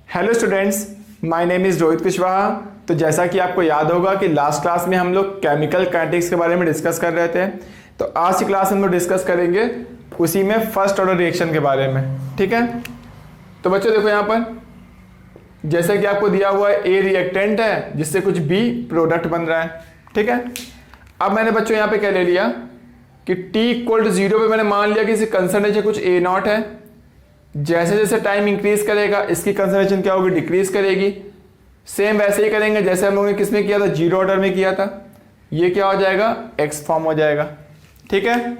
Hello students, my name is Rohit Kushwaha. तो जैसा कि आपको याद होगा कि लास्ट क्लास में हम लोग केमिकल काइनेटिक्स के बारे में डिस्कस कर रहे थे, तो आज की क्लास हम लोग डिस्कस करेंगे उसी में फर्स्ट ऑर्डर रिएक्शन के बारे में। ठीक है, तो बच्चों देखो यहाँ पर जैसे कि आपको दिया हुआ है ए रिएक्टेंट है जिससे कुछ बी प्रोडक्ट बन रहा है। ठीक है, अब मैंने बच्चों यहाँ पे क्या ले लिया कि टी इक्वल टू 0 पे मैंने मान लिया कि इसी कंसंट्रेशन कुछ ए नॉट है। जैसे जैसे टाइम इंक्रीज करेगा इसकी कंसंट्रेशन क्या होगी, डिक्रीज करेगी। सेम वैसे ही करेंगे जैसे हम लोगों ने किसमें किया था, जीरो ऑर्डर में किया था। ये क्या हो जाएगा, एक्स फॉर्म हो जाएगा। ठीक है,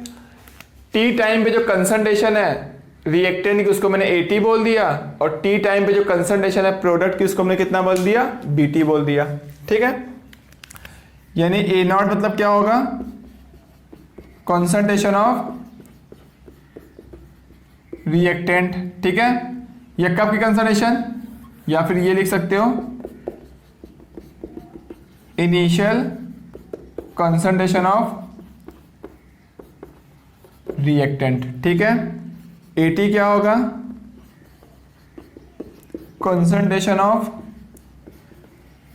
टी टाइम पे जो कंसंट्रेशन है रिएक्टेंट की उसको मैंने एटी बोल दिया, और टी टाइम पे जो कंसंट्रेशन है प्रोडक्ट की उसको हमने कितना बोल दिया, बीटी बोल दिया। ठीक है, यानी ए नॉट मतलब क्या होगा, कंसंट्रेशन ऑफ रिएक्टेंट। ठीक है, यह कब की कंसंट्रेशन, या फिर ये लिख सकते हो इनिशियल कंसंट्रेशन ऑफ रिएक्टेंट। ठीक है, एटी क्या होगा, concentration of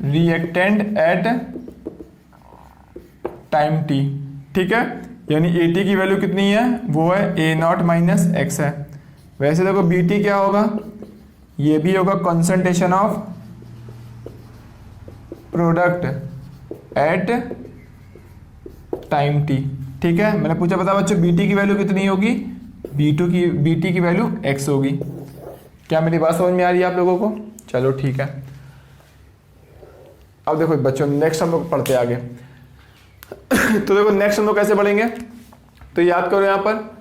reactant at time T. ठीक है, यानी एटी की वैल्यू कितनी है, वो है ए नॉट माइनस एक्स है। वैसे देखो बीटी क्या होगा, ये भी होगा concentration of product at time T. ठीक है, मैंने पूछा बता बच्चों बीटी की वैल्यू कितनी होगी, बीटी की वैल्यू एक्स होगी। क्या मेरी बात समझ में आ रही है आप लोगों को? चलो ठीक है, अब देखो बच्चों नेक्स्ट हम लोग पढ़ते आगे। तो देखो नेक्स्ट हम लोग कैसे पढ़ेंगे, तो याद करो यहाँ पर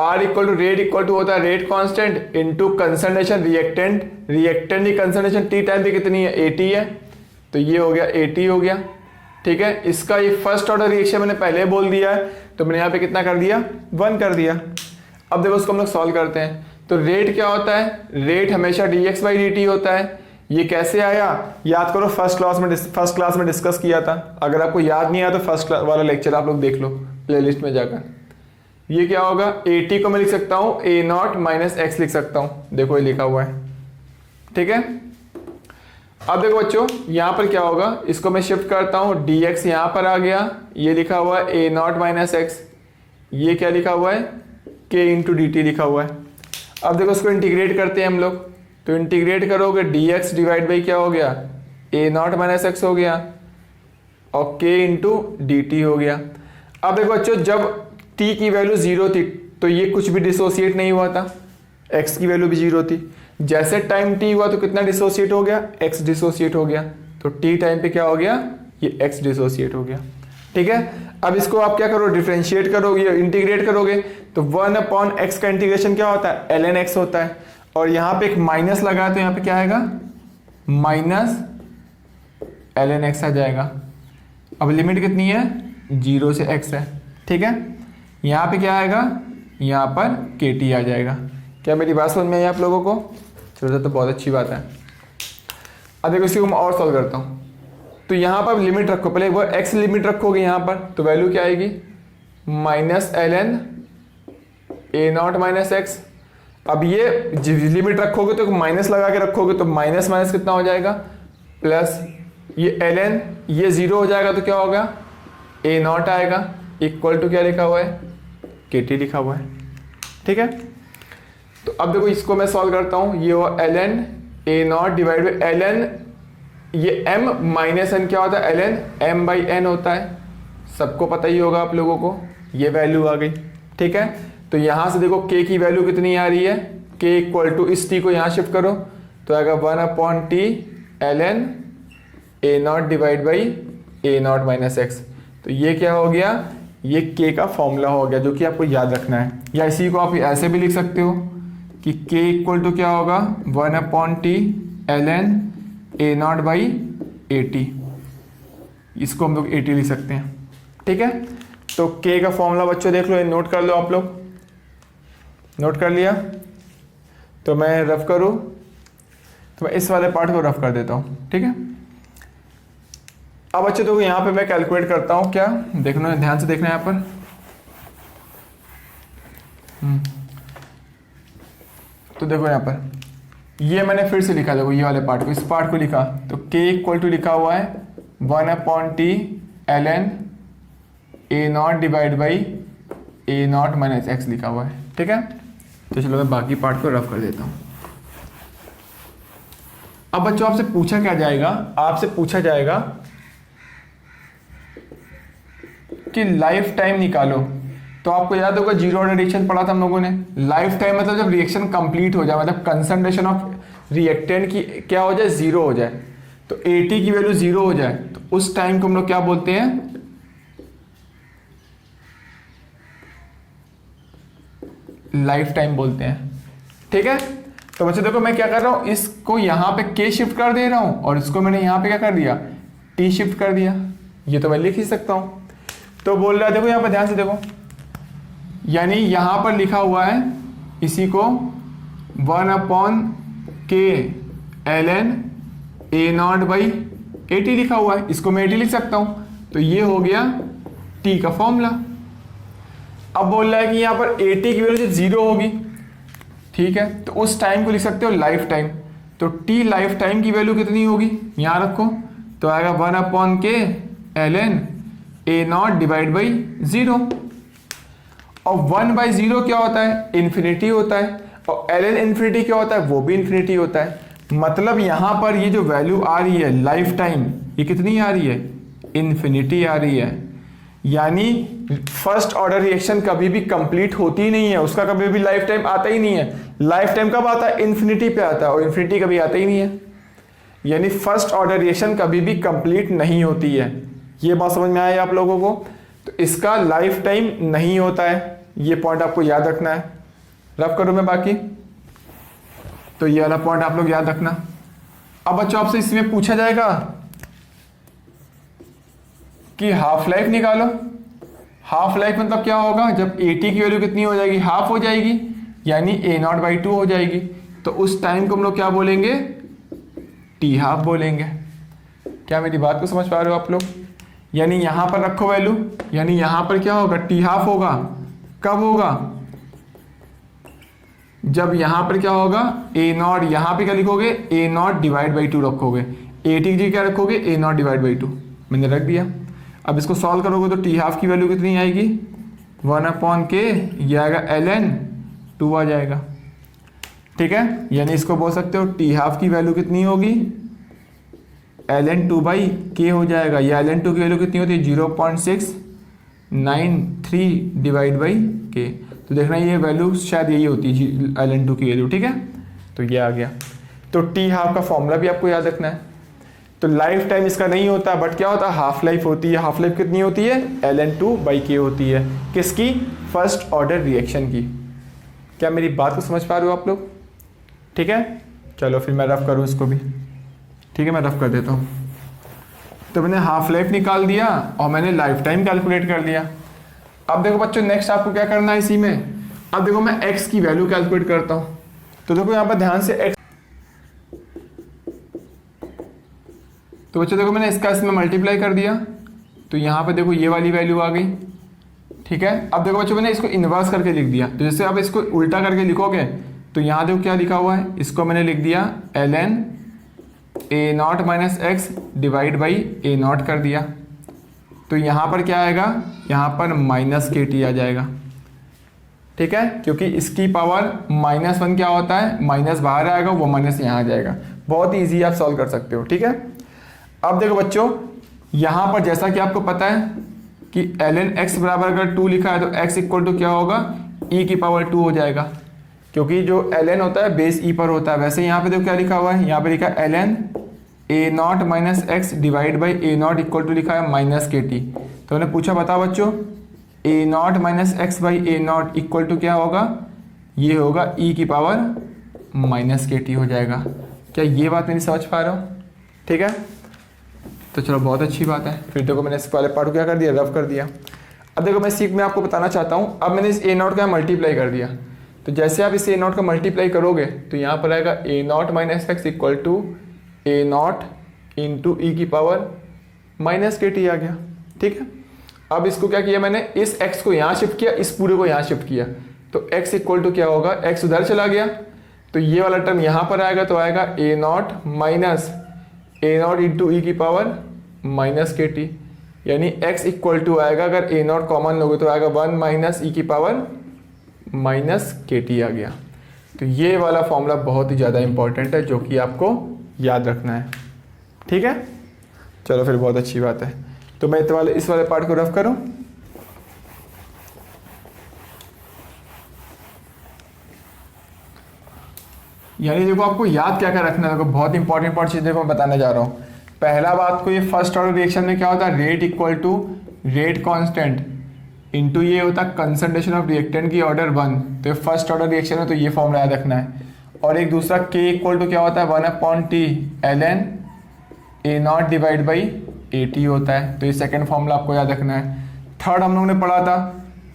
R equal to rate equal to होता है rate constant into concentration reactant. Reactant की कंसंट्रेशन टी टाइम पे कितनी है, 80 है, तो ये हो गया 80 हो गया। ठीक है, इसका ये फर्स्ट ऑर्डर रिएक्शन मैंने पहले बोल दिया है, तो मैंने यहाँ पे कितना कर दिया, 1 कर दिया। अब देखो उसको हम लोग सॉल्व करते हैं। तो रेट क्या होता है, रेट हमेशा dx बाई dt होता है। ये कैसे आया, याद करो फर्स्ट क्लास में डिस्कस किया था। अगर आपको याद नहीं आया तो फर्स्ट वाला लेक्चर आप लोग देख लो प्लेलिस्ट में जाकर। ये क्या होगा, एटी को मैं लिख सकता हूँ ए नॉट माइनस एक्स लिख सकता हूँ, देखो ये लिखा हुआ है। ठीक है, अब देखो बच्चों यहाँ पर क्या होगा, इसको मैं शिफ्ट करता हूँ, dx यहाँ पर आ गया, ये लिखा हुआ है ए नॉट माइनस एक्स, ये क्या लिखा हुआ है, k इंटू डी टी लिखा हुआ है। अब देखो इसको इंटीग्रेट करते हैं हम लोग, तो इंटीग्रेट करोगे dx डिवाइड बाई क्या हो गया, ए नॉट माइनस एक्स हो गया, और k इंटू डी टी हो गया। अब देखो बच्चों जब t की वैल्यू 0 थी तो ये कुछ भी डिसोसिएट नहीं हुआ था, x की वैल्यू भी 0 थी। जैसे टाइम t हुआ तो कितना डिसोसिएट हो गया, x डिसोसिएट हो गया। तो t टाइम पे क्या हो गया, ये x डिसोसिएट हो गया। ठीक है, अब इसको आप क्या करो, डिफरेंशिएट करोगे, इंटीग्रेट करोगे, तो 1/x का इंटीग्रेशन क्या होता है, ln x होता है। और यहाँ पे एक माइनस लगा तो यहाँ पे क्या आएगा, माइनस ln x आ जाएगा। अब लिमिट कितनी है, 0 से x है। ठीक है, यहाँ पे क्या आएगा, यहाँ पर kt आ जाएगा। क्या मेरी बात समझ में आई आप लोगों को? चलो तो बहुत अच्छी बात है। अब देखो इसको मैं और सॉल्व करता हूँ। तो यहाँ पर लिमिट रखो, पहले वो x लिमिट रखोगे यहाँ पर, तो वैल्यू क्या आएगी, माइनस ln ए नॉट माइनस एक्स। अब ये लिमिट रखोगे तो माइनस लगा के रखोगे, तो माइनस माइनस कितना हो जाएगा, प्लस ये ln, ये 0 हो जाएगा तो क्या होगा, ए नॉट आएगा, इक्वल टू क्या लिखा हुआ है, kt लिखा हुआ है। ठीक है, तो अब देखो इसको मैं सॉल्व करता हूँ, ये हुआ ln A not divide by ln, ये m माइनस n क्या होता है, ln m बाई n होता है, सबको पता ही होगा आप लोगों को। ये वैल्यू आ गई। ठीक है, तो यहाँ से देखो k की वैल्यू कितनी आ रही है, k इक्वल टू इस t को यहाँ शिफ्ट करो तो आएगा 1/t ln A not divide by A naught minus x. तो ये क्या हो गया, ये k का फॉर्मूला हो गया जो कि आपको याद रखना है। या इसी को आप ऐसे भी लिख सकते हो कि k इक्वल टू क्या होगा, 1/t ln A not by A T. इसको हम लोग ए टी लिख सकते हैं। ठीक है, तो k का फॉर्मूला बच्चों देख लो, नोट कर लो आप लोग, नोट कर लिया? तो मैं रफ करूँ तो मैं इस वाले पार्ट को रफ कर देता हूँ। ठीक है, अब बच्चों देखो यहाँ पे मैं कैलकुलेट करता हूँ, क्या देखना, ध्यान से देखना है यहाँ पर। तो देखो यहाँ पर ये मैंने फिर से लिखा, देखो ये वाले पार्ट को, इस पार्ट को लिखा, तो k इक्वल टू लिखा हुआ है 1/t ln a0 divide by a0 minus x लिखा हुआ है, ठीक है। तो चलो मैं बाकी पार्ट को रफ कर देता हूँ। अब बच्चों आपसे पूछा क्या जाएगा, आपसे पूछा जाएगा कि लाइफ टाइम निकालो। तो आपको याद होगा जीरो ऑर्डर रिएक्शन पढ़ा था हम लोगों ने। लाइफ टाइम मतलब जब रिएक्शन कंप्लीट हो जाए, मतलब कंसंट्रेशन ऑफ रिएक्टेंट की क्या हो जाए, जीरो हो जाए। तो AT की वैल्यू जीरो हो जाए तो उस टाइम को हम लोग क्या बोलते हैं, लाइफ टाइम बोलते हैं, ठीक है। तो बच्चों देखो मैं क्या कर रहा हूं, इसको यहां पे k शिफ्ट कर दे रहा हूं और इसको मैंने यहां पे क्या कर दिया, t शिफ्ट कर दिया। ये तो मैं लिख ही सकता हूं। तो बोल रहा है, देखो यहां पर ध्यान से देखो, यानी यहां पर लिखा हुआ है इसी को 1/k ln a0 by AT लिखा हुआ है, इसको मैं AT लिख सकता हूं। तो ये हो गया t का फॉर्मूला। अब बोल रहा है कि यहाँ पर AT की वैल्यू जीरो होगी, ठीक है, तो उस टाइम को लिख सकते हो लाइफ टाइम। तो t लाइफ टाइम की वैल्यू कितनी होगी, यहाँ रखो, तो आएगा 1/k ln a0 divide by 0। और 1/0 क्या होता है, इन्फिनिटी होता है, और ln इन्फिनिटी क्या होता है, वो भी इन्फिनिटी होता है। मतलब यहाँ पर ये जो वैल्यू आ रही है लाइफ टाइम, ये कितनी आ रही है, इन्फिनिटी आ रही है। यानी फर्स्ट ऑर्डर रिएक्शन कभी भी कंप्लीट होती ही नहीं है, उसका कभी भी लाइफ टाइम आता ही नहीं है। लाइफ टाइम कब आता है, इन्फिनिटी पे आता है, और इन्फिनिटी कभी आता ही नहीं है। यानी फर्स्ट ऑर्डर रिएक्शन कभी भी कंप्लीट नहीं होती है। ये बात समझ में आया आप लोगों को। तो इसका लाइफ टाइम नहीं होता है, ये पॉइंट आपको याद रखना है। रफ करूँ मैं बाकी, तो ये वाला पॉइंट आप लोग याद रखना। अब बच्चों आपसे इसमें पूछा जाएगा कि हाफ लाइफ निकालो। हाफ लाइफ मतलब क्या होगा, जब AT की वैल्यू कितनी हो जाएगी, हाफ हो जाएगी, यानी a0/2 हो जाएगी। तो उस टाइम को हम लोग क्या बोलेंगे, t हाफ बोलेंगे। क्या मेरी बात को समझ पा रहे हो आप लोग। यानी यहां पर रखो वैल्यू, यानी यहां पर क्या होगा, t हाफ होगा। कब होगा, जब यहां पर क्या होगा, a0, यहां पे क्या लिखोगे, a0 डिवाइड बाई 2 रखोगे। AT की जगह क्या रखोगे, a0 डिवाइड बाई 2 मैंने रख दिया। अब इसको सॉल्व करोगे तो t हाफ की वैल्यू कितनी आएगी, 1/k, ये आएगा ln 2 आ जाएगा, ठीक है। यानी इसको बोल सकते हो t हाफ की वैल्यू कितनी होगी, ln 2/k हो जाएगा। ये ln 2 की वैल्यू कितनी होती है, 0.693 डिवाइड बाई k। तो देखना ये वैल्यू शायद यही होती है ln 2 की वैल्यू, ठीक है। तो ये आ गया। तो t हाफ का फॉर्मूला भी आपको याद रखना है। तो लाइफ टाइम इसका नहीं होता, बट क्या होता है, हाफ लाइफ होती है। हाफ लाइफ कितनी होती है, ln 2/k होती है। किसकी, फर्स्ट ऑर्डर रिएक्शन की। क्या मेरी बात को समझ पा रहे हो आप लोग, ठीक है। चलो फिर मैं रफ करूँ इसको भी, ठीक है, मैं रफ कर देता हूँ। तो मैंने हाफ लाइफ निकाल दिया और मैंने लाइफ टाइम कैलकुलेट कर दिया। अब देखो बच्चों नेक्स्ट आपको क्या करना है इसी में। अब देखो मैं x की वैल्यू कैलकुलेट करता हूँ। तो देखो यहाँ पर ध्यान से x, तो बच्चों देखो मैंने इसका इसमें मल्टीप्लाई कर दिया, तो यहाँ पे देखो ये वाली वैल्यू आ गई, ठीक है। अब देखो बच्चों मैंने इसको इन्वर्स करके लिख दिया। तो जैसे आप इसको उल्टा करके लिखोगे तो यहाँ देखो क्या लिखा हुआ है, इसको मैंने लिख दिया ln a0 minus x divide by a0 कर दिया। तो यहाँ पर क्या आएगा, यहाँ पर -kt आ जाएगा, ठीक है, क्योंकि इसकी पावर -1 क्या होता है, माइनस बाहर आएगा, वो माइनस यहाँ आ जाएगा। बहुत ईजी आप सॉल्व कर सकते हो, ठीक है। अब देखो बच्चों यहाँ पर जैसा कि आपको पता है कि ln x बराबर अगर 2 लिखा है तो x इक्वल टू क्या होगा, e की पावर 2 हो जाएगा, क्योंकि जो ln होता है बेस e पर होता है। वैसे यहाँ पे देखो क्या लिखा हुआ है, यहाँ पे लिखा है ln a0 minus x divide by a0 equal to लिखा है -kt। तो मैंने पूछा बताओ बच्चों, a0 minus x by a0 equal to क्या होगा, ये होगा e की पावर -kt हो जाएगा। क्या ये बात मेरी समझ पा रहे हो, ठीक है। तो चलो बहुत अच्छी बात है। फिर देखो मैंने इस वाले पार्ट को क्या कर दिया, रफ कर दिया। अब देखो मैं सीख में आपको बताना चाहता हूँ, अब मैंने इस a0 का मल्टीप्लाई कर दिया। तो जैसे आप इस a0 का मल्टीप्लाई करोगे तो यहाँ पर आएगा a0 minus x equal to a0 into e की पावर -kt आ गया, ठीक है। अब इसको क्या किया मैंने, इस x को यहाँ शिफ्ट किया, इस पूरे को यहाँ शिफ्ट किया। तो x इक्वल टू क्या होगा, x उधर चला गया तो ये वाला टर्म यहाँ पर आएगा तो आएगा a naught minus a naught into e की पावर माइनस के टी, यानी x इक्वल टू आएगा, अगर ए नॉट कॉमन लोगे तो आएगा 1 माइनस ई की पावर माइनस के टी आ गया। तो ये वाला फॉर्मूला बहुत ही ज़्यादा इंपॉर्टेंट है जो कि आपको याद रखना है। ठीक है, चलो फिर बहुत अच्छी बात है। तो मैं इस वाले पार्ट को रफ करूं। यानी देखो आपको याद क्या क्या रखना है, देखो बहुत इंपॉर्टेंट चीज़ देखो मैं बताने जा रहा हूँ। पहला बात को, ये फर्स्ट ऑर्डर रिएक्शन में क्या होता है, rate equal to rate constant into ये होता है कंसंट्रेशन ऑफ रिएक्टेंट की ऑर्डर 1। तो ये फर्स्ट ऑर्डर रिएक्शन है तो ये फॉर्मूला याद रखना है। और एक दूसरा के इक्वल टू क्या होता है 1/T ln A not divide by A T होता है। तो ये सेकेंड फॉर्मूला आपको याद रखना है। थर्ड हम लोगों ने पढ़ा था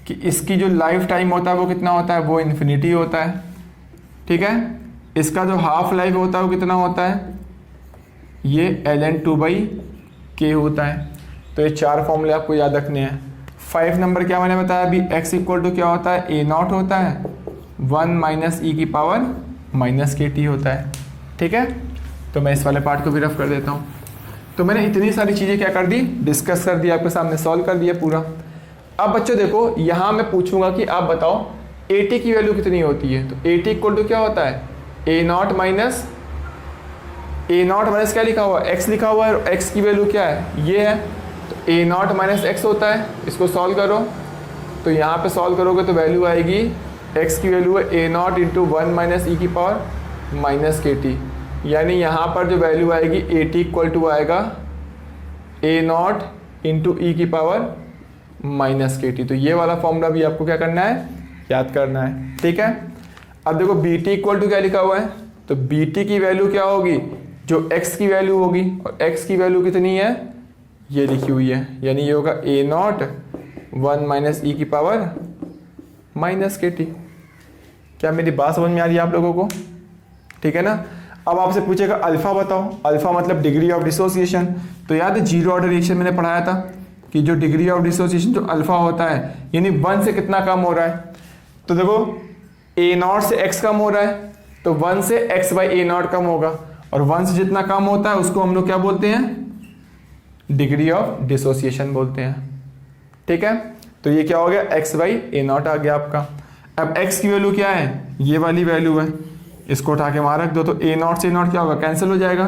कि इसकी जो लाइफ टाइम होता है वो कितना होता है, वो इन्फिनिटी होता है। ठीक है, इसका जो हाफ लाइफ होता है वो कितना होता है, ये ln 2/k होता है। तो ये 4 फॉर्मूले आपको याद रखने हैं। 5 नंबर क्या मैंने बताया अभी, x इक्वल टू क्या होता है, ए नॉट होता है 1 माइनस ई की पावर माइनस के टी होता है। ठीक है, तो मैं इस वाले पार्ट को भी रफ कर देता हूँ। तो मैंने इतनी सारी चीज़ें क्या कर दी, डिस्कस कर दी, आपके सामने सॉल्व कर दिया पूरा। अब बच्चों देखो, यहाँ मैं पूछूंगा कि आप बताओ ए टी की वैल्यू कितनी होती है। तो ए टी इक्वल टू क्या होता है, ए नॉट माइनस क्या लिखा हुआ है, एक्स लिखा हुआ है, और एक्स की वैल्यू क्या है, ये है। तो ए नॉट माइनस एक्स होता है। इसको सॉल्व करो, तो यहाँ पे सॉल्व करोगे तो वैल्यू आएगी, एक्स की वैल्यू है ए नॉट इंटू 1 माइनस ई की पावर माइनस के टी। यानी यहाँ पर जो वैल्यू आएगी ए टी इक्वल टू आएगा ए नॉट इंटू ई की पावर माइनस के टी। तो ये वाला फॉर्मूला भी आपको क्या करना है, याद करना है। ठीक है, अब देखो बी टी इक्वल टू क्या लिखा हुआ है, तो बी टी की वैल्यू क्या होगी, जो x की वैल्यू होगी, और x की वैल्यू कितनी है, ये लिखी हुई है। यानी ये होगा ए नॉट 1 माइनस ई की पावर माइनस के टी। क्या मेरी बात समझ में आ रही है आप लोगों को? ठीक है ना। अब आपसे पूछेगा अल्फा बताओ, अल्फा मतलब डिग्री ऑफ डिसोसिएशन। तो याद है जीरो ऑर्डर रिएक्शन मैंने पढ़ाया था कि जो डिग्री ऑफ डिसोसिएशन जो अल्फा होता है, यानी 1 से कितना कम हो रहा है। तो देखो ए नॉट से x कम हो रहा है, तो 1 से x by A not come होगा, और 1 से जितना कम होता है उसको हम लोग क्या बोलते हैं, डिग्री ऑफ डिसोसिएशन बोलते हैं। ठीक है, तो ये क्या हो गया, x बाई ए नॉट आ गया आपका। अब x की वैल्यू क्या है, ये वाली वैल्यू है, इसको उठा के वहाँ रख दो, तो ए नॉट से ए नॉट क्या होगा, कैंसिल हो जाएगा।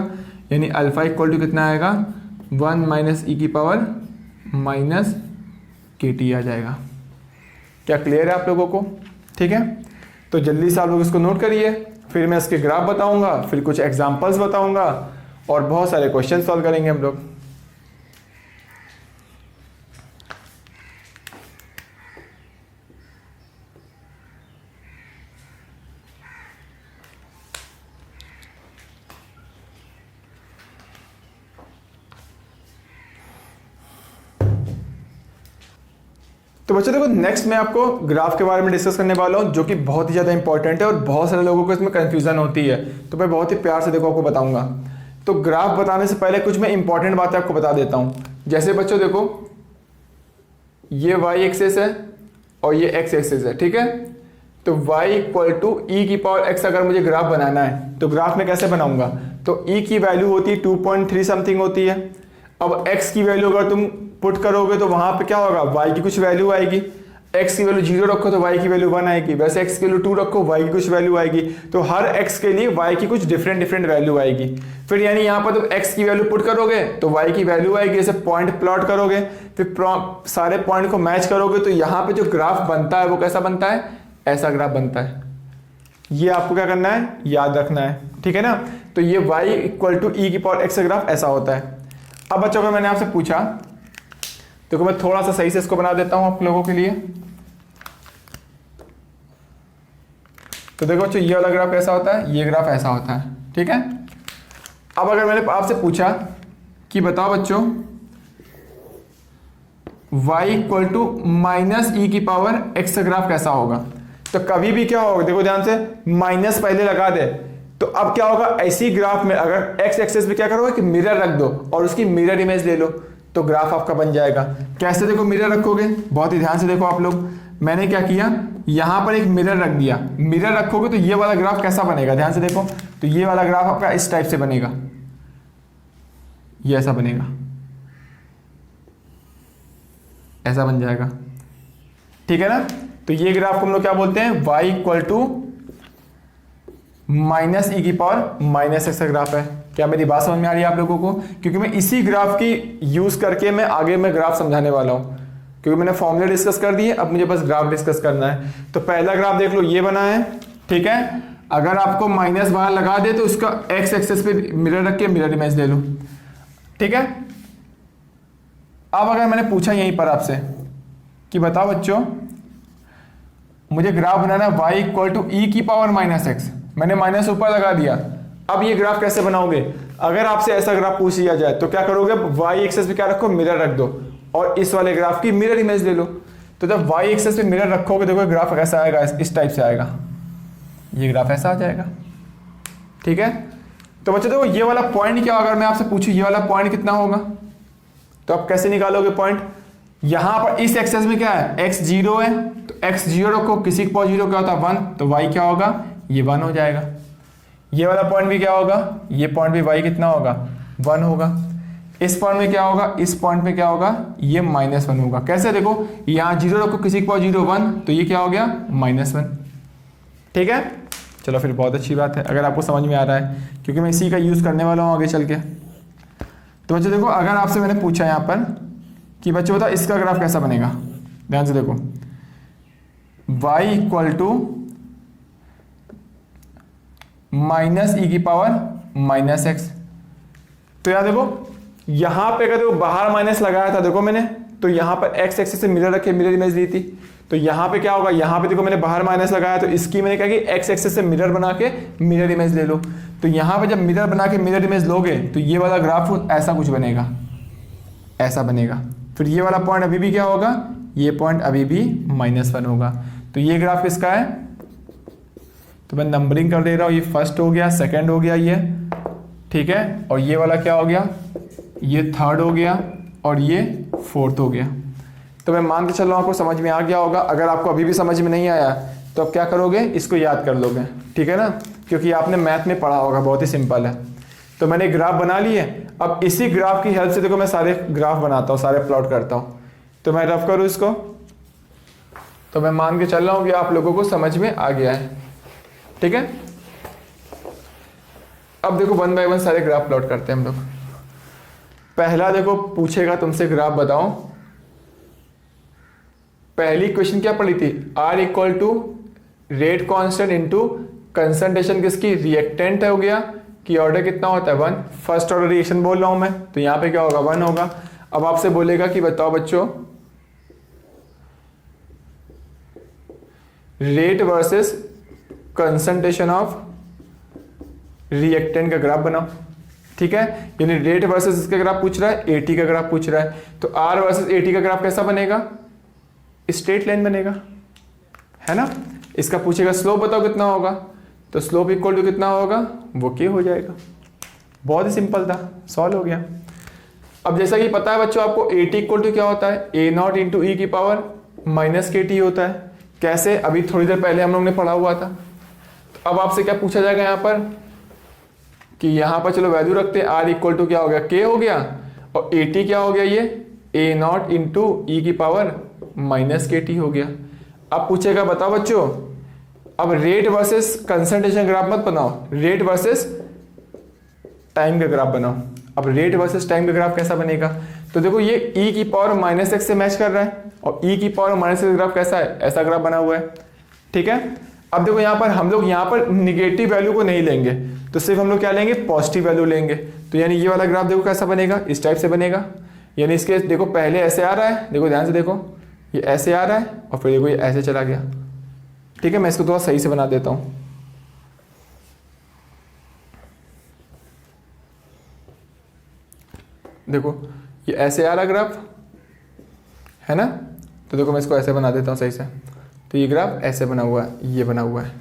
यानी अल्फा इक्वल टू कितना आएगा, 1 माइनस ई की पावर माइनस के टी आ जाएगा। क्या क्लियर है आप लोगों को? ठीक है, तो जल्दी से आप लोग इसको नोट करिए, फिर मैं इसके ग्राफ बताऊंगा, फिर कुछ एग्जांपल्स बताऊंगा, और बहुत सारे क्वेश्चन सॉल्व करेंगे हम लोग। तो बच्चों देखो, नेक्स्ट मैं आपको ग्राफ के बारे में डिस्कस करने वाला हूं, जो कि बहुत ही ज़्यादा इंपॉर्टेंट है और बहुत सारे लोगों को इसमें कंफ्यूजन होती है। तो मैं बहुत ही प्यार से देखो आपको बताऊंगा। तो ग्राफ बताने से पहले कुछ मैं इंपॉर्टेंट बातें आपको बता देता हूं। जैसे बच्चों देखो, ये वाई एक्सेस है और ये एक्स एक्सेस है। ठीक है, तो y इक्वल टू ई की पावर एक्स अगर मुझे ग्राफ बनाना है तो ग्राफ में कैसे बनाऊंगा, तो e की वैल्यू होती है 2.3 समथिंग होती है। अब x की वैल्यू अगर तुम पुट करोगे तो वहां पे क्या होगा, y की कुछ वैल्यू आएगी। x की वैल्यू 0 रखो तो y की वैल्यू 1 आएगी, वैसे x की वैल्यू 2 रखो y की कुछ वैल्यू आएगी। तो हर x के लिए y की कुछ डिफरेंट वैल्यू आएगी। फिर यानी यहाँ पर तुम x की वैल्यू पुट करोगे तो y की वैल्यू आएगी। जैसे पॉइंट प्लॉट करोगे, फिर सारे पॉइंट को मैच करोगे तो यहाँ पे जो ग्राफ बनता है वो कैसा बनता है, ऐसा ग्राफ बनता है। ये आपको क्या करना है, याद रखना है। ठीक है ना, तो ये y इक्वल टू ई की पावर एक्स का ग्राफ ऐसा होता है। अब बच्चों को मैंने आपसे पूछा, देखो मैं थोड़ा सा सही से इसको बना देता हूं आप लोगों के लिए। तो देखो बच्चों, ये वाला ग्राफ कैसा होता है, ये ग्राफ ऐसा होता है। ठीक है, अब अगर मैंने आपसे पूछा कि बताओ बच्चों y इक्वल टू माइनस ई की पावर एक्स का ग्राफ कैसा होगा, तो कभी भी क्या होगा, देखो ध्यान से, माइनस पहले लगा दे तो अब क्या होगा, ऐसी ग्राफ में अगर एक्स एक्सेस पे क्या करोगे कि मिरर रख दो और उसकी मिरर इमेज ले लो तो ग्राफ आपका बन जाएगा। कैसे देखो मिरर रखोगे, बहुत ही ध्यान से देखो आप लोग। मैंने क्या किया, यहां पर एक मिरर रख दिया। मिरर रखोगे तो ये वाला ग्राफ कैसा बनेगा, ध्यान से देखो। तो ये वाला ग्राफ आपका इस टाइप से बनेगा, ये ऐसा बनेगा, ऐसा बन जाएगा, ठीक है ना। तो ये ग्राफ को हम लोग क्या बोलते हैं, y इक्वल टू माइनस ई की पावर माइनस एक्स का ग्राफ है। क्या मेरी बात समझ में आ रही है आप लोगों को? क्योंकि मैं इसी ग्राफ की यूज करके मैं आगे में ग्राफ समझाने वाला हूं, क्योंकि मैंने फॉर्मूले डिस्कस कर दिए, अब मुझे बस ग्राफ डिस्कस करना है। तो पहला ग्राफ देख लो, ये बना है, ठीक है। अगर आपको माइनस बाहर लगा दे तो उसका एक्स एक्सेस पे मिरर रख के मिरर इमेज ले लो, ठीक है। अब अगर मैंने पूछा यहीं पर आपसे कि बताओ बच्चों, मुझे ग्राफ बनाना है y इक्वल टू ई की पावर माइनस एक्स, मैंने माइनस ऊपर लगा दिया। अब ये ग्राफ कैसे बनाओगे? अगर आपसे ऐसा ग्राफ पूछ लिया जाए तो क्या करोगे, y एक्सेस पे क्या रखो, मिरर रख दो, और इस वाले ग्राफ की मिरर इमेज ले लो। तो जब y एक्सेस पे मिरर रखोगे, देखो ग्राफ कैसा आएगा, इस टाइप से आएगा, ये ग्राफ ऐसा आ जाएगा, ठीक है। तो बच्चों देखो ये वाला पॉइंट क्या होगा, अगर मैं आपसे पूछूं ये वाला पॉइंट कितना होगा, तो आप कैसे निकालोगे पॉइंट? यहां पर इस एक्सेस में क्या है, x 0 है, तो x 0 रखो, किसी के पास 0 क्या होता है 1, तो y क्या होगा, ये 1 हो जाएगा। ये वाला पॉइंट भी क्या होगा, ये पॉइंट भी y कितना होगा, 1 होगा। इस पॉइंट में क्या होगा, इस पॉइंट में क्या होगा, ये -1 होगा। कैसे? देखो यहाँ 0 रखो, किसी के पास 0 1, तो ये क्या हो गया, -1, ठीक है। चलो फिर बहुत अच्छी बात है अगर आपको समझ में आ रहा है, क्योंकि मैं इसी का यूज करने वाला हूँ आगे चल के। तो बच्चों देखो, अगर आपसे मैंने पूछा यहाँ पर कि बच्चों बताओ इसका ग्राफ कैसा बनेगा, ध्यान से देखो, y इक्वल टू माइनस ई की पावर माइनस एक्स। तो यार देखो यहां पे अगर देखो बाहर माइनस लगाया था, देखो मैंने, तो यहां पर x एक्सिस से मिरर रखे मिरर इमेज ली थी, तो यहां पे क्या होगा, यहां पे देखो मैंने बाहर माइनस लगाया, तो इसकी मैंने कहा कि x एक्सिस से मिरर बना के मिरर इमेज ले लो। तो यहां पे जब मिरर बना के मिरर इमेज लोगे तो ये वाला ग्राफ ऐसा कुछ बनेगा, ऐसा बनेगा। फिर ये वाला पॉइंट अभी भी क्या होगा, ये पॉइंट अभी भी -1 होगा। तो ये ग्राफ किसका है, तो मैं नंबरिंग कर दे रहा हूँ, ये फर्स्ट हो गया, सेकंड हो गया ये, ठीक है, और ये वाला क्या हो गया, ये थर्ड हो गया, और ये फोर्थ हो गया। तो मैं मान के चल रहा हूँ आपको समझ में आ गया होगा। अगर आपको अभी भी समझ में नहीं आया तो आप क्या करोगे, इसको याद कर लोगे, ठीक है ना, क्योंकि आपने मैथ में पढ़ा होगा, बहुत ही सिंपल है। तो मैंने ग्राफ बना लिए, अब इसी ग्राफ की हेल्प से देखो मैं सारे ग्राफ बनाता हूँ, सारे प्लॉट करता हूँ। तो मैं रफ करूँ इसको, तो मैं मान के चल रहा हूँ कि आप लोगों को समझ में आ गया है, ठीक है। अब देखो 1 बाय 1 सारे ग्राफ प्लॉट करते हैं हम लोग। पहला देखो पूछेगा तुमसे ग्राफ बताओ, पहली क्वेश्चन क्या पढ़ी थी, R equal to rate constant into concentration किसकी, रिएक्टेंट हो गया, कि ऑर्डर कितना होता है 1, फर्स्ट ऑर्डर रिएक्शन बोल रहा हूं मैं, तो यहां पे क्या होगा 1 होगा। अब आपसे बोलेगा कि बताओ बच्चों rate versus concentration of reactant का ग्राफ बनाओ, ठीक है। यानी रेट वर्सेस इसका ग्राफ पूछ रहा है, एटी का ग्राफ पूछ रहा है, तो आर वर्सेस एटी का ग्राफ कैसा बनेगा, स्ट्रेट लाइन बनेगा, है ना। इसका पूछेगा स्लोप बताओ कितना होगा, तो स्लोप इक्वल टू कितना होगा, वो के हो जाएगा। बहुत ही सिंपल था, सॉल्व हो गया। अब जैसा कि पता है बच्चों आपको एटी इक्वल टू क्या होता है, ए नॉट इंटू ई की पावर माइनस के टी होता है। कैसे, अभी थोड़ी देर पहले हम लोग ने पढ़ा हुआ था। तो अब आपसे क्या पूछा जाएगा यहाँ पर कि यहाँ पर चलो वैल्यू रखते हैं, आर इक्वल टू क्या हो गया, के हो गया, और ए टी क्या हो गया, ये ए नॉट इंटू ई की पावर माइनस के टी हो गया। अब पूछेगा बताओ बच्चों, अब रेट वर्सेस कंसंट्रेशन ग्राफ मत बनाओ, रेट वर्सेस टाइम का ग्राफ बनाओ। अब रेट वर्सेस टाइम का ग्राफ कैसा बनेगा, तो देखो ये e की पावर माइनस एक्स से मैच कर रहा है, और e की पावर माइनस एक्स ग्राफ कैसा है, ऐसा ग्राफ बना हुआ है, ठीक है। अब देखो यहाँ पर हम लोग यहाँ पर निगेटिव वैल्यू को नहीं लेंगे, तो सिर्फ हम लोग क्या लेंगे, पॉजिटिव वैल्यू लेंगे। तो यानी ये वाला ग्राफ देखो कैसा बनेगा, इस टाइप से बनेगा। यानी इसके देखो पहले ऐसे आ रहा है, देखो ध्यान से देखो, ये ऐसे आ रहा है, और फिर देखो ये ऐसे चला गया, ठीक है। मैं इसको थोड़ा सही से बना देता हूँ। देखो ये ऐसे आ रहा ग्राफ, है ना, तो देखो मैं इसको ऐसे बना देता हूँ सही से। तो ये ग्राफ ऐसे बना हुआ है, ये बना हुआ है,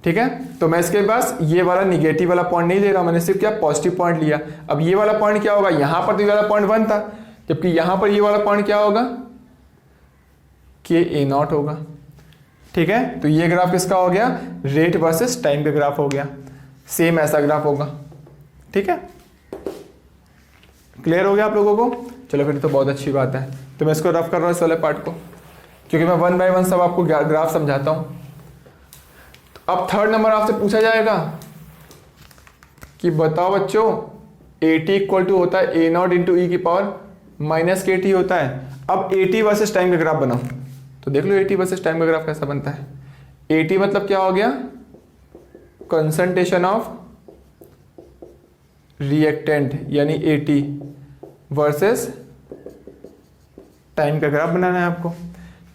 ठीक है। तो मैं इसके पास ये वाला निगेटिव वाला पॉइंट नहीं ले रहा हूँ, मैंने सिर्फ क्या पॉजिटिव पॉइंट लिया। अब ये वाला पॉइंट क्या होगा, यहाँ पर तो ये वाला पॉइंट 1 था, जबकि यहाँ पर ये वाला पॉइंट क्या होगा, कि ए नॉट होगा। ठीक है, तो ये ग्राफ किसका हो गया, रेट वर्सेस टाइम का ग्राफ हो गया। सेम ऐसा ग्राफ होगा। ठीक है, क्लियर हो गया आप लोगों को? चलो फिर तो बहुत अच्छी बात है। तो मैं इसको रफ कर रहा हूँ इस वाले पार्ट को, क्योंकि मैं 1 बाय 1 सब आपको ग्राफ समझाता हूँ। तो अब थर्ड नंबर आपसे पूछा जाएगा कि बताओ बच्चों, ए टी इक्वल टू होता है ए नॉट इंटू ई की पावर माइनस के टी होता है। अब ए टी वर्सेस टाइम का ग्राफ बनाओ। तो देख लो ए टी वर्सेस टाइम का ग्राफ कैसा बनता है। ए टी मतलब क्या हो गया, कंसंट्रेशन ऑफ रिएक्टेंट यानी ए टी वर्सेस टाइम का ग्राफ बनाना है आपको।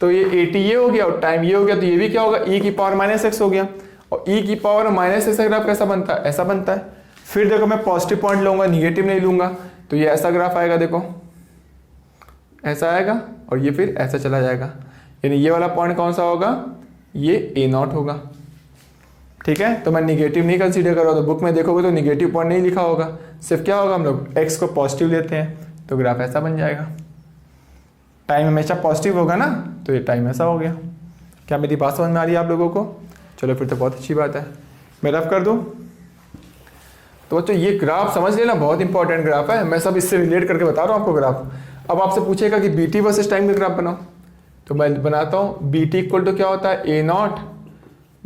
तो ये ए टी ये हो गया और टाइम ये हो गया, तो ये भी क्या होगा, ई की पावर माइनस एक्स हो गया। और ई की पावर माइनस एक्स का ग्राफ कैसा बनता है, ऐसा बनता है। फिर देखो मैं पॉजिटिव पॉइंट लूंगा, निगेटिव नहीं लूंगा, तो ये ऐसा ग्राफ आएगा, देखो ऐसा आएगा और ये फिर ऐसा चला जाएगा। यानी ये वाला पॉइंट कौन सा होगा, ये ए नॉट होगा। ठीक है, तो मैं निगेटिव नहीं कंसीडर कर रहा हूं, तो बुक में देखोगे तो निगेटिव पॉइंट नहीं लिखा होगा, सिर्फ क्या होगा, हम लोग एक्स को पॉजिटिव लेते हैं तो ग्राफ ऐसा बन जाएगा। टाइम हमेशा पॉजिटिव होगा ना, तो ये टाइम ऐसा हो गया। क्या मेरी बात समझ में आ रही है आप लोगों को? चलो फिर तो बहुत अच्छी बात है। मैं रफ कर दूं तो बच्चों ये ग्राफ समझ लेना, बहुत इंपॉर्टेंट ग्राफ है। मैं सब इससे रिलेट करके बता रहा हूँ आपको ग्राफ। अब आपसे पूछेगा कि बी टी वर्सेस टाइम का ग्राफ बनाओ, तो मैं बनाता हूँ। बी टी इक्वल टू क्या होता है, ए नॉट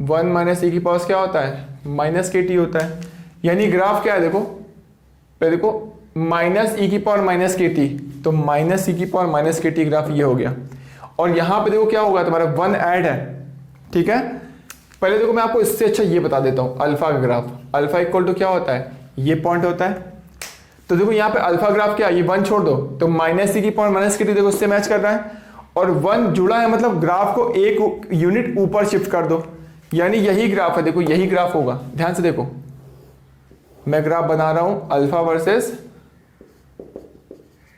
1 माइनस ई की पावर क्या होता है, माइनस के टी होता है। यानी ग्राफ क्या है, देखो पहले देखो, माइनस ई की पावर माइनस के टी, तो माइनस ई की power minus k T graph ये हो गया। और यहाँ पे देखो क्या होगा, तुम्हारा 1 ऐड है। ठीक है, पहले देखो मैं आपको इससे अच्छा ये बता देता हूँ, अल्फा का ग्राफ। अल्फा इक्वल टू क्या होता है, ये पॉइंट होता है। तो देखो यहाँ पे अल्फा ग्राफ क्या है, ये 1 छोड़ दो, तो माइनस ई की पावर माइनस के टी देखो उससे मैच कर रहा है। और 1 जुड़ा है, मतलब ग्राफ को एक यूनिट ऊपर शिफ्ट कर दो, यानी यही ग्राफ है। देखो यही ग्राफ होगा, ध्यान से देखो, मैं ग्राफ बना रहा हूं अल्फा वर्सेस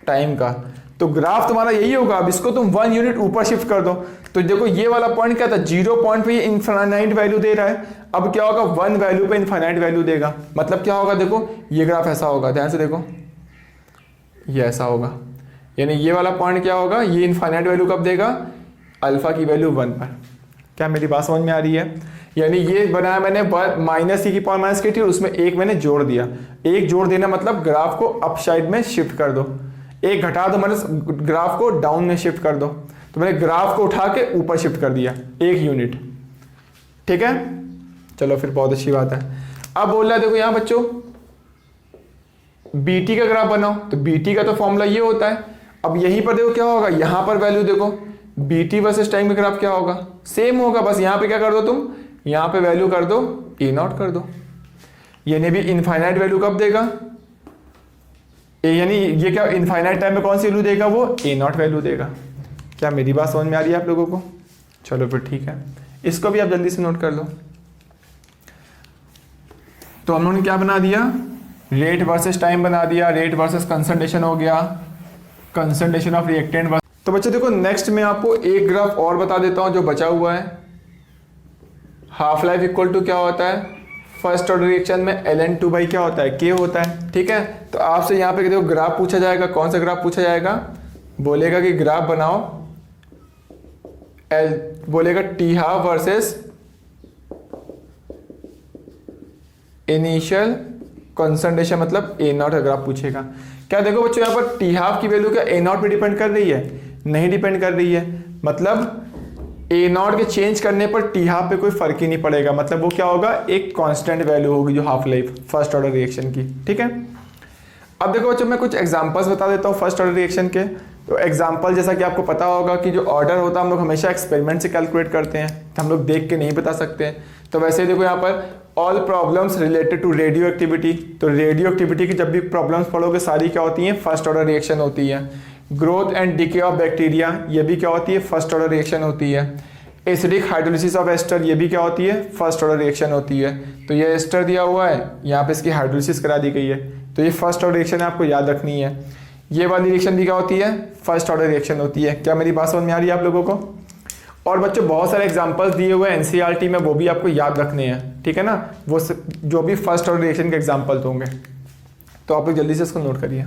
टाइम का, तो ग्राफ तुम्हारा यही होगा। अब इसको तुम 1 यूनिट ऊपर शिफ्ट कर दो, तो देखो ये वाला पॉइंट क्या था, 0 पॉइंट पे ये इनफाइनाइट वैल्यू दे रहा है। अब क्या होगा, 1 वैल्यू पे इनफाइनाइट वैल्यू देगा। मतलब क्या होगा, देखो ये ग्राफ ऐसा होगा, ध्यान से देखो, ये ऐसा होगा। यानी ये वाला पॉइंट क्या होगा, ये इनफाइनाइट वैल्यू कब देगा, अल्फा की वैल्यू 1 पर। क्या मेरी बात समझ में आ रही है? यानी ये बनाया मैंने माइनस ई की पावर माइनस के टी, उसमें एक मैंने जोड़ दिया। एक जोड़ देना मतलब ग्राफ को अप साइड में शिफ्ट कर दो, एक घटा दो मतलब ग्राफ को डाउन में शिफ्ट कर दो। तो मैंने ग्राफ को उठा के ऊपर शिफ्ट कर दिया 1 यूनिट। ठीक है, चलो फिर बहुत अच्छी बात है। अब बोल रहा है देखो यहाँ बच्चों, बीटी का ग्राफ बनाओ, तो बीटी का तो फॉर्मूला ये होता है। अब यहीं पर देखो क्या होगा, यहां पर वैल्यू देखो, बीटी वर्सेस टाइम का ग्राफ क्या होगा, सेम होगा। बस यहां पे क्या कर दो तुम, यहां पे वैल्यू कर दो ए नॉट कर दो। यानी भी इनफाइनाइट वैल्यू कब देगा, यानी ये क्या इनफाइनाइट टाइम में कौन सी वैल्यू देगा, वो ए नॉट वैल्यू देगा। क्या मेरी बात समझ में आ रही है आप लोगों को? चलो फिर ठीक है, इसको भी आप जल्दी से नोट कर लो। तो हम लोगों ने क्या बना दिया, रेट वर्सेस टाइम बना दिया, रेट वर्सेस कंसंट्रेशन हो गया, कंसंट्रेशन ऑफ रिएक्टेंट। तो बच्चों देखो नेक्स्ट मैं आपको एक ग्राफ और बता देता हूं जो बचा हुआ है। हाफ लाइफ इक्वल टू क्या होता है, फर्स्ट ऑर्डर रिएक्शन में ln2 बाई क्या होता है, के होता है। ठीक है, तो आपसे यहाँ पे देखो ग्राफ पूछा जाएगा, कौन सा ग्राफ पूछा जाएगा, बोलेगा कि ग्राफ बनाओ बोलेगा T half versus initial concentration, मतलब ए नॉट का ग्राफ पूछेगा। क्या देखो बच्चों यहाँ पर टी हाफ की वैल्यू क्या ए नॉट पे डिपेंड कर रही है, नहीं डिपेंड कर रही है। मतलब ए नॉट के चेंज करने पर टी हाफ पे कोई फर्क ही नहीं पड़ेगा। मतलब वो क्या होगा, एक कांस्टेंट वैल्यू होगी जो half life first order reaction की। ठीक है, अब देखो बच्चों मैं कुछ एग्जांपल्स बता देता हूँ फर्स्ट ऑर्डर रिएक्शन के। तो एग्जांपल जैसा कि आपको पता होगा कि जो ऑर्डर होता है हम लोग हमेशा एक्सपेरिमेंट से कैलकुलेट करते हैं, तो हम लोग देख के नहीं बता सकते हैं। तो वैसे देखो यहाँ पर all problems related to radioactivity, तो रेडियो एक्टिविटी की जब भी प्रॉब्लम्स पढ़ोगे सारी क्या होती हैं, फर्स्ट ऑर्डर रिएक्शन होती है। Growth and decay of bacteria, ये भी क्या होती है, फर्स्ट ऑर्डर रिएक्शन होती है। एसिडिक हाइड्रोलिसिस ऑफ एस्टर, ये भी क्या होती है, फर्स्ट ऑर्डर रिएक्शन होती है। तो ये एस्टर दिया हुआ है, यहाँ पे इसकी हाइड्रोलिसिस करा दी गई है, तो ये फर्स्ट ऑर्डर रिएक्शन है, आपको याद रखनी है। ये वाली रिएक्शन भी क्या होती है, फर्स्ट ऑर्डर रिएक्शन होती है। क्या मेरी बात समझ में आ रही है आप लोगों को? और बच्चों बहुत सारे एग्जांपल्स दिए हुए हैं एनसीईआरटी में, वो भी आपको याद रखने हैं। ठीक है ना, वो जो भी फर्स्ट ऑर्डर रिएक्शन के एग्जांपल्स होंगे, तो आप लोग जल्दी से इसको नोट करिए।